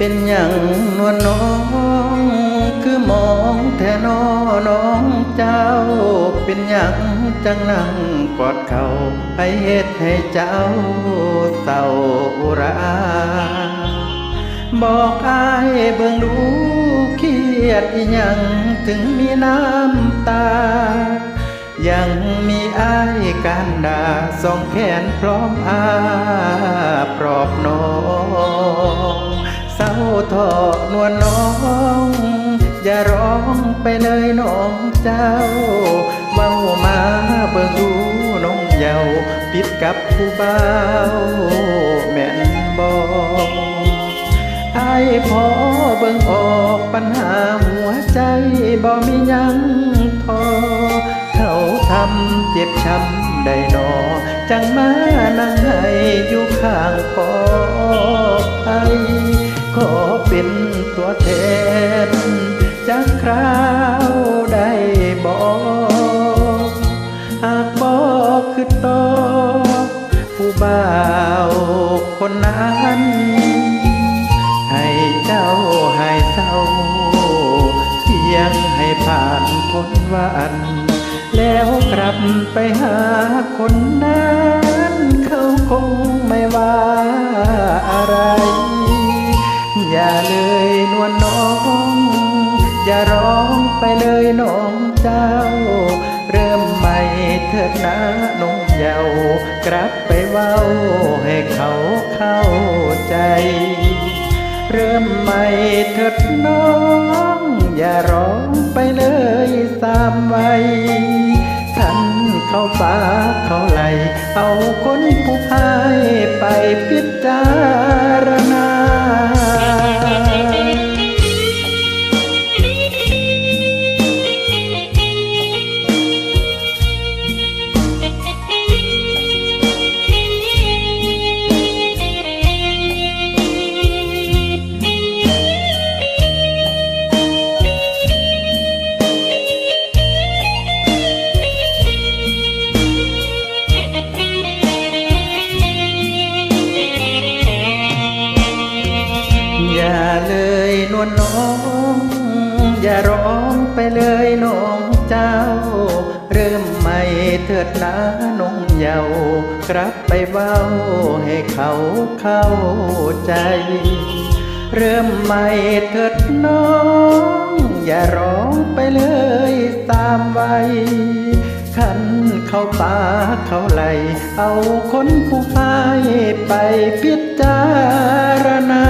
เป็นอย่างนวลน้องคือมองแท่นอน้องเจ้าเป็นอย่างจังนั่งกอดเขาให้เฮ็ดให้เจ้าเศร้าอุราบอกอายเบิ่งดูเครียดอีหยังถึงมีน้ำตายังมีอายการด่าสองแขนพร้อมอาปลอบน้องเศร้าทอนวลน้องอย่าร้องไปเลยน้องเจ้าเว้ามาเบิ่งดูน้องเยาผิดกับผู้บ่าวแม่นบ่อายพอเบิ่งออกปัญหาหัวใจบ่มีหยังทอเขาทำเจ็บช้ำได้หนอจังมานั่งให้อยู่ข้างปลอดภัยขอเป็นตัวแทนจากคราวได้บอกหากบอกคือต่อผู้บ่าวคนนั้นให้เจ้าให้เศร้าเพียงให้ผ่านพ้นวันแล้วกลับไปหาคนนั้นเขาคงไม่ว่าอะไรอย่าเลยนวลน้องอย่าร้องไปเลยน้องเจ้าเริ่มใหม่เถิดนะน้องเยาวกลับไปเว้าให้เขาเข้าใจเริ่มใหม่เถิดน้องอย่าร้องไปเลยสามวัยขันเข้าป่าเข้าไหลเอาคนผู้พายไปพิจารณาอย่าเลยนวลน้องอย่าร้องไปเลยน้องเจ้าเริ่มใหม่เถิดนะน้องเยาว์กลับไปเว้าให้เขาเข้าใจเริ่มใหม่เถิดน้องอย่าร้องไปเลยตามวัยขันเข้าป่าเข้าไหลเอาคนผู้พายไปพิจารณา